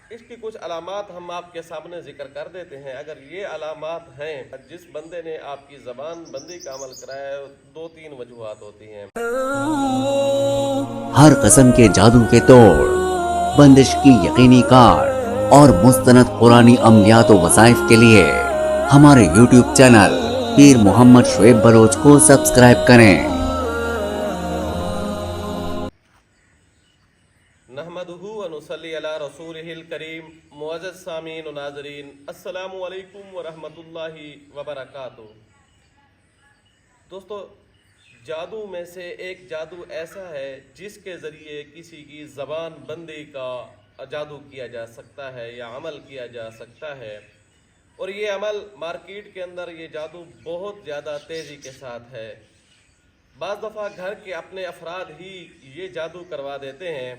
इसकी कुछ अलामात हम आपके सामने जिक्र कर देते हैं। अगर ये अलामात हैं, जिस बंदे ने आपकी ज़बान बंदी का अमल कराया है, दो तीन वजूहात होती हैं। हर किस्म के जादू के तोड़, बंदिश की यकीनी कार और मुस्तनद कुरानी अमलियात व वज़ाइफ के लिए हमारे YouTube चैनल पीर मोहम्मद शुएब बलोच को सब्सक्राइब करें। नहमदुहु व नुसल्ली अला रसूलिहिल करीम। मुअज़्ज़ज़ सामीन व नाज़रीन, अस्सलामु अलैकुम व रहमतुल्लाहि व बरकातुहू। दोस्तों, जादू में से एक जादू ऐसा है जिसके ज़रिए किसी की ज़बान बंदी का जादू किया जा सकता है या अमल किया जा सकता है। और ये अमल मार्केट के अंदर ये जादू बहुत ज़्यादा तेज़ी के साथ है। बाज़ दफ़ा घर के अपने अफराद ही ये जादू करवा देते हैं।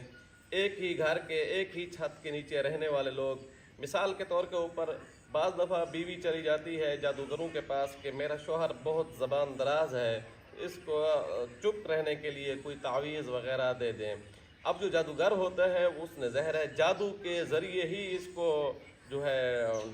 एक ही घर के एक ही छत के नीचे रहने वाले लोग, मिसाल के तौर के ऊपर बाज़ दफ़ा बीवी चली जाती है जादूगरों के पास कि मेरा शोहर बहुत ज़बान दराज है, इसको चुप रहने के लिए कोई तावीज़ वग़ैरह दे दें। अब जो जादूगर होता है उसने ज़हर है जादू के ज़रिए ही इसको जो है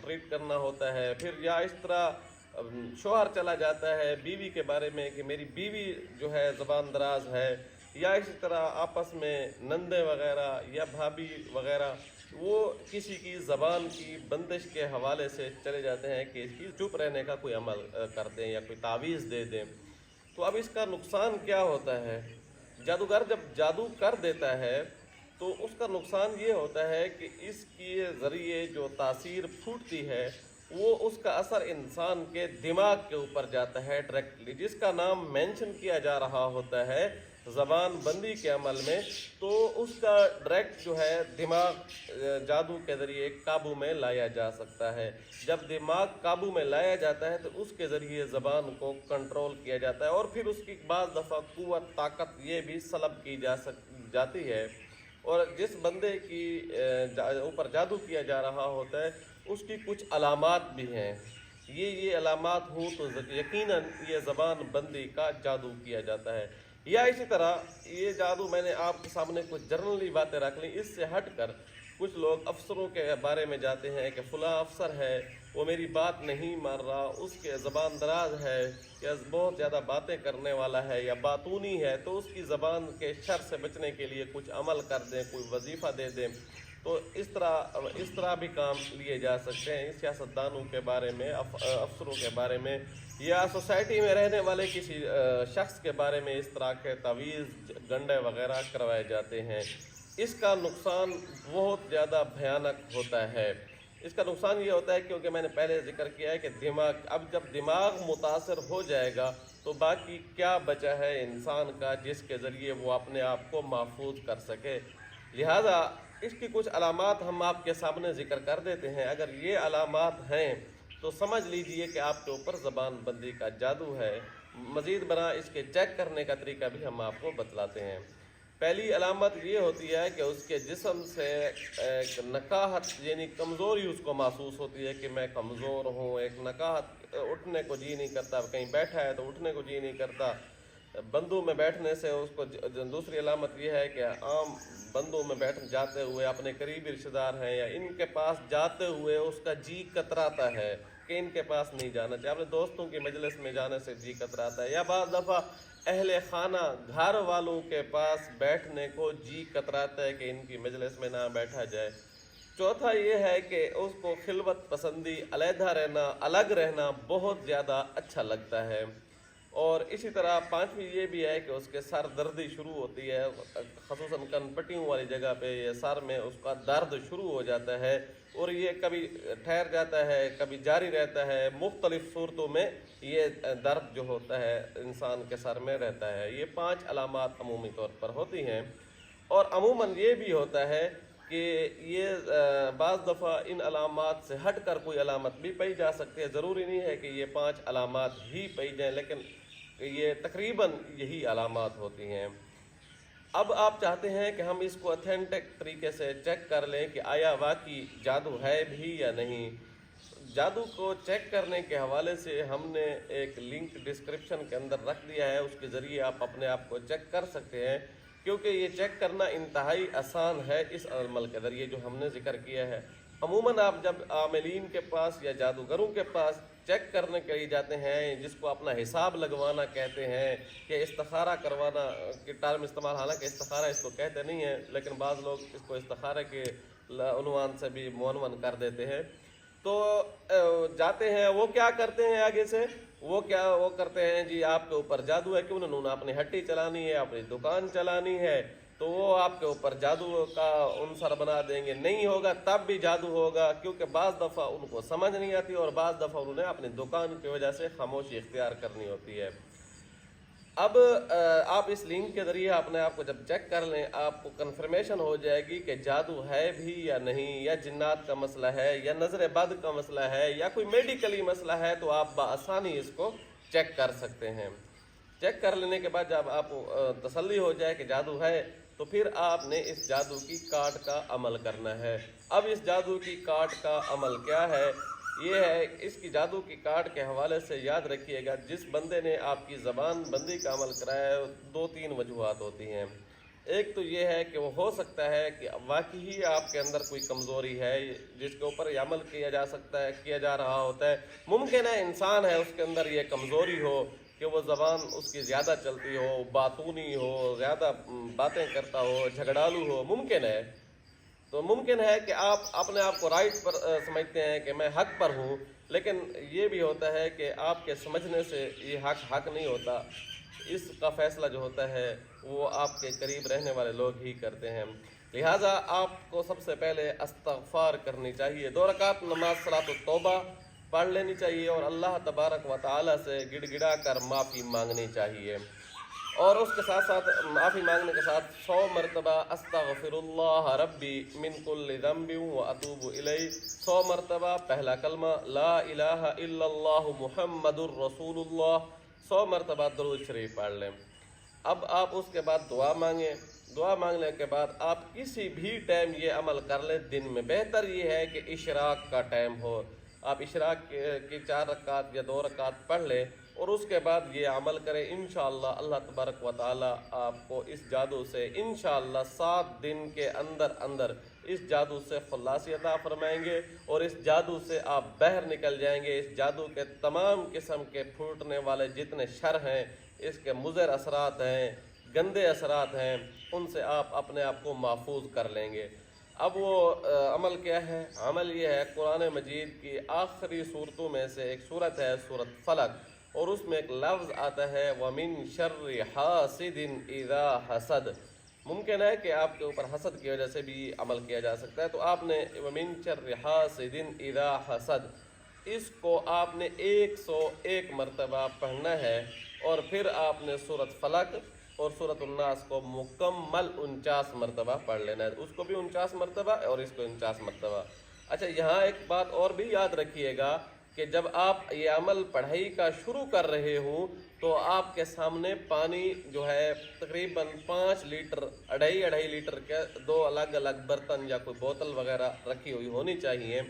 ट्रीट करना होता है। फिर या इस तरह शोहर चला जाता है बीवी के बारे में कि मेरी बीवी जो है ज़बान दराज है, या इसी तरह आपस में नंदे वग़ैरह या भाभी वग़ैरह वो किसी की ज़बान की बंदिश के हवाले से चले जाते हैं कि इसकी चुप रहने का कोई अमल कर दें या कोई तावीज़ दे दें। तो अब इसका नुकसान क्या होता है? जादूगर जब जादू कर देता है तो उसका नुकसान ये होता है कि इसके ज़रिए जो तासीर फूटती है वो उसका असर इंसान के दिमाग के ऊपर जाता है डायरेक्टली, जिसका नाम मेंशन किया जा रहा होता है ज़बान बंदी के अमल में। तो उसका डायरेक्ट जो है दिमाग जादू के ज़रिए काबू में लाया जा सकता है। जब दिमाग काबू में लाया जाता है तो उसके ज़रिए ज़बान को कंट्रोल किया जाता है और फिर उसकी बाज़ दफ़ा क़ुव्वत ताकत ये भी सलब की जाती है। और जिस बंदे की ऊपर जादू किया जा रहा होता है उसकी कुछ अलामात भी हैं। ये अलामात हों तो यकीनन ये ज़बान बंदी का जादू किया जाता है। या इसी तरह ये जादू, मैंने आपके सामने कुछ जनरली बातें रख ली, इससे हट कर कुछ लोग अफसरों के बारे में जाते हैं कि फ़लाँ अफसर है वो मेरी बात नहीं मान रहा, उसके ज़बान दराज है या बहुत ज़्यादा बातें करने वाला है या बातूनी है, तो उसकी ज़बान के शर से बचने के लिए कुछ अमल कर दें, कोई वजीफ़ा दे दें। तो इस तरह भी काम लिए जा सकते हैं। सियासतदानों के बारे में, अफसरों के बारे में या सोसाइटी में रहने वाले किसी शख्स के बारे में इस तरह के तावीज़ गंडे वगैरह करवाए जाते हैं। इसका नुकसान बहुत ज़्यादा भयानक होता है। इसका नुकसान ये होता है क्योंकि मैंने पहले जिक्र किया है कि अब जब दिमाग मुतासर हो जाएगा तो बाकी क्या बचा है इंसान का जिसके ज़रिए वो अपने आप को महफूज कर सके। लिहाजा इसकी कुछ अलामात हम आपके सामने जिक्र कर देते हैं। अगर ये अलामात हैं तो समझ लीजिए कि आपके ऊपर ज़बान बंदी का जादू है। मज़ीद बना इसके चेक करने का तरीका भी हम आपको बतलाते हैं। पहली अलामत ये होती है कि उसके जिस्म से एक नकाहत यानी कमज़ोरी उसको महसूस होती है कि मैं कमज़ोर हूँ। एक नकाहत, उठने को जी नहीं करता, कहीं बैठा है तो उठने को जी नहीं करता। बंदों में बैठने से उसको दूसरी अलामत यह है कि आम बंदों में बैठ जाते हुए अपने करीबी रिश्तेदार हैं या इनके पास जाते हुए उसका जी कतराता है कि इनके पास नहीं जाना चाहिए। अपने दोस्तों की मजलिस में जाने से जी कतराता है या बाज़ दफ़ा अहले खाना घर वालों के पास बैठने को जी कतराता है कि इनकी मजलिस में ना बैठा जाए। चौथा ये है कि उसको खिलवत पसंदी, अलहदा रहना, अलग रहना बहुत ज़्यादा अच्छा लगता है। और इसी तरह पांचवी ये भी है कि उसके सर दर्दी शुरू होती है, ख़ुसूसन कनपट्टियों वाली जगह पे ये सर में उसका दर्द शुरू हो जाता है और ये कभी ठहर जाता है, कभी जारी रहता है। मुख्तलिफ सूरतों में ये दर्द जो होता है इंसान के सर में रहता है। ये 5 अलामात अमूमी तौर पर होती हैं। और अमूमन ये भी होता है कि ये बाज़ दफ़ा इन अलामात से हट कर कोई अलामत भी पाई जा सकती है। ज़रूरी नहीं है कि ये 5 अलामात ही पाई जाएँ, लेकिन ये तकरीबन यही अलामात होती हैं। अब आप चाहते हैं कि हम इसको ऑथेंटिक तरीके से चेक कर लें कि आया वाकई जादू है भी या नहीं। जादू को चेक करने के हवाले से हमने एक लिंक डिस्क्रिप्शन के अंदर रख दिया है, उसके ज़रिए आप अपने आप को चेक कर सकते हैं। کیونکہ یہ چیک کرنا انتہائی آسان ہے اس عمل کے ذریعے جو ہم نے ذکر کیا ہے۔ عموماً آپ جب عاملین کے پاس یا جادوگروں کے پاس چیک کرنے کے لیے جاتے ہیں، جس کو اپنا حساب لگوانا کہتے ہیں کہ استخارہ کروانا کے ٹرم استعمال، حالانکہ استخارہ اس کو کہتے نہیں ہیں لیکن بعض لوگ اس کو استخارہ کے عنوان سے بھی معنون کر دیتے ہیں، تو جاتے ہیں، وہ کیا کرتے ہیں آگے سے، وہ کرتے ہیں جی آپ کے اوپر جادو ہے کہ انہوں نے اپنی ہٹی چلانی ہے، اپنی دکان چلانی ہے، تو وہ آپ کے اوپر جادو کا عنصر بنا دیں گے، نہیں ہوگا تب بھی جادو ہوگا، کیونکہ بعض دفعہ ان کو سمجھ نہیں آتی اور بعض دفعہ انہوں نے اپنی دکان کی وجہ سے خاموشی اختیار کرنی ہوتی ہے۔ اب آپ اس لنک کے ذریعے اپنے آپ کو جب چیک کر لیں، آپ کو کنفرمیشن ہو جائے گی کہ جادو ہے بھی یا نہیں، یا جنات کا مسئلہ ہے، یا نظر بد کا مسئلہ ہے، یا کوئی میڈیکلی مسئلہ ہے، تو آپ بآسانی اس کو چیک کر سکتے ہیں۔ چیک کر لینے کے بعد جب آپ تسلی ہو جائے کہ جادو ہے، تو پھر آپ نے اس جادو کی کاٹ کا عمل کرنا ہے۔ اب اس جادو کی کاٹ کا عمل کیا ہے؟ یہ ہے، اس کی جادو کی کاٹ کے حوالے سے یاد رکھیے گا، جس بندے نے آپ کی زبان بندی کا عمل کرایا ہے، 2-3 وجوہات ہوتی ہیں۔ ایک تو یہ ہے کہ وہ ہو سکتا ہے کہ واقعی آپ کے اندر کوئی کمزوری ہے جس کے اوپر یہ عمل کیا جا سکتا ہے، کیا جا رہا ہوتا ہے۔ ممکن ہے انسان ہے، اس کے اندر یہ کمزوری ہو کہ وہ زبان اس کی زیادہ چلتی ہو، باتونی ہو، زیادہ باتیں کرتا ہو، جھگڑالو ہو، ممکن ہے۔ تو ممکن ہے کہ آپ اپنے آپ کو رائٹ پر سمجھتے ہیں کہ میں حق پر ہوں، لیکن یہ بھی ہوتا ہے کہ آپ کے سمجھنے سے یہ حق نہیں ہوتا، اس کا فیصلہ جو ہوتا ہے وہ آپ کے قریب رہنے والے لوگ ہی کرتے ہیں۔ لہٰذا آپ کو سب سے پہلے استغفار کرنی چاہیے، 2 رکعت نماز صلاۃ التوبہ پڑھ لینی چاہیے اور اللہ تبارک و تعالیٰ سے گڑ گڑا کر معافی مانگنی چاہیے، اور اس کے ساتھ ساتھ معافی مانگنے کے ساتھ 100 مرتبہ استغفر اللہ ربی من کل ذنب واتوب الیہ، 100 مرتبہ پہلا کلمہ لا الہ الا اللہ محمد الرسول اللہ، 100 مرتبہ درود شریف پڑھ لیں۔ اب آپ اس کے بعد دعا مانگیں، دعا مانگنے کے بعد آپ کسی بھی ٹائم یہ عمل کر لیں دن میں۔ بہتر یہ ہے کہ اشراق کا ٹائم ہو، آپ اشراق کی 4 رکعت یا 2 رکعت پڑھ لیں اور اس کے بعد یہ عمل کریں۔ انشاءاللہ اللہ تبارک و تعالی آپ کو اس جادو سے انشاءاللہ 7 دن کے اندر اس جادو سے خلاصی عطا فرمائیں گے، اور اس جادو سے آپ باہر نکل جائیں گے۔ اس جادو کے تمام قسم کے پھوٹنے والے جتنے شر ہیں، اس کے مضر اثرات ہیں، گندے اثرات ہیں، ان سے آپ اپنے آپ کو محفوظ کر لیں گے۔ اب وہ عمل کیا ہے؟ عمل یہ ہے، قرآن مجید کی آخری صورتوں میں سے ایک صورت ہے سورۃ فلق، اور اس میں ایک لفظ آتا ہے وَمِن شَرِّ حَاسِدٍ اِذَا حَسَدَ۔ ممکن ہے کہ آپ کے اوپر حسد کی وجہ سے بھی عمل کیا جا سکتا ہے، تو آپ نے وَمِن شَرِّ حَاسِدٍ اِذَا حَسَدَ اس کو آپ نے 101 مرتبہ پڑھنا ہے، اور پھر آپ نے سورۃ فلق اور سورۃ الناس کو مکمل 49 مرتبہ پڑھ لینا ہے، اس کو بھی 49 مرتبہ اور اس کو 49 مرتبہ۔ اچھا، یہاں ایک بات اور بھی یاد رکھیے گا کہ جب آپ یہ عمل پڑھائی کا شروع کر رہے ہوں تو آپ کے سامنے پانی جو ہے تقریباً 5 لیٹر 2.5 لیٹر کے 2 الگ الگ برتن یا کوئی بوتل وغیرہ رکھی ہوئی ہونی چاہیے،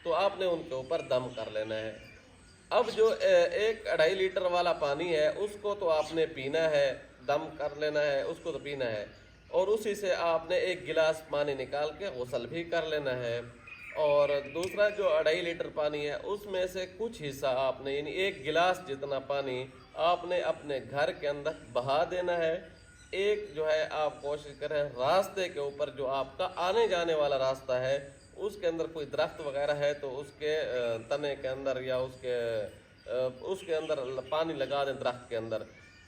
تو آپ نے ان کے اوپر دم کر لینا ہے۔ اب جو 1.5 لیٹر والا پانی ہے اس کو تو آپ نے پینا ہے، دم کر لینا ہے، اس کو تو پینا ہے، اور اسی سے آپ نے 1 گلاس پانی نکال کے غسل بھی کر لینا ہے، اور دوسرا جو 2.5 لیٹر پانی ہے اس میں سے کچھ حصہ آپ نے، یعنی 1 گلاس جتنا پانی آپ نے اپنے گھر کے اندر بہا دینا ہے۔ ایک جو ہے آپ کوشش کریں راستے کے اوپر، جو آپ کا آنے جانے والا راستہ ہے، اس کے اندر کوئی درخت وغیرہ ہے تو اس کے تنے کے اندر یا اس کے اندر پانی لگا دیں درخت کے اندر۔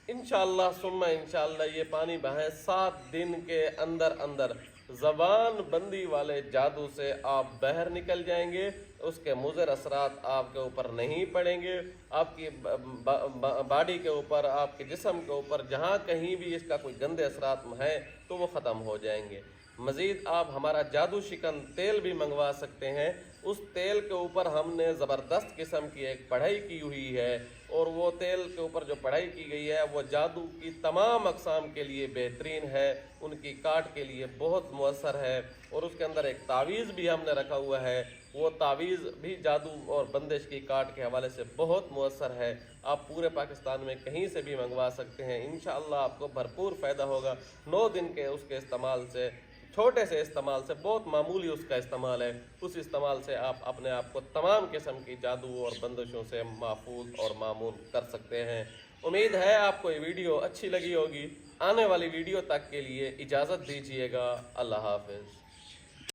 انشاءاللہ ثم انشاءاللہ یہ پانی بہائیں، 7 دن کے اندر زبان بندی والے جادو سے آپ باہر نکل جائیں گے، اس کے مضر اثرات آپ کے اوپر نہیں پڑیں گے، آپ کی باڈی کے اوپر، آپ کے جسم کے اوپر جہاں کہیں بھی اس کا کوئی گندے اثرات ہیں تو وہ ختم ہو جائیں گے۔ मज़ीद आप हमारा जादू शिकन तेल भी मंगवा सकते हैं। उस तेल के ऊपर हमने ज़बरदस्त किस्म की एक पढ़ाई की हुई है और वो तेल के ऊपर जो पढ़ाई की गई है वो जादू की तमाम अक़साम के लिए बेहतरीन है, उनकी काट के लिए बहुत मुअस्सर है। और उसके अंदर एक तावीज़ भी हमने रखा हुआ है, वो तावीज़ भी जादू और बंदिश की काट के हवाले से बहुत मुअस्सर है। आप पूरे पाकिस्तान में कहीं से भी मंगवा सकते हैं। इंशाअल्लाह आपको भरपूर फ़ायदा होगा। 9 दिन के उसके इस्तेमाल से, छोटे से इस्तेमाल से, बहुत मामूली उसका इस्तेमाल है, उस इस्तेमाल से आप अपने आप को तमाम किस्म की जादू और बंदिशों से महफूज और मामून कर सकते हैं। उम्मीद है आपको ये वीडियो अच्छी लगी होगी। आने वाली वीडियो तक के लिए इजाज़त दीजिएगा। अल्लाह हाफ़िज़।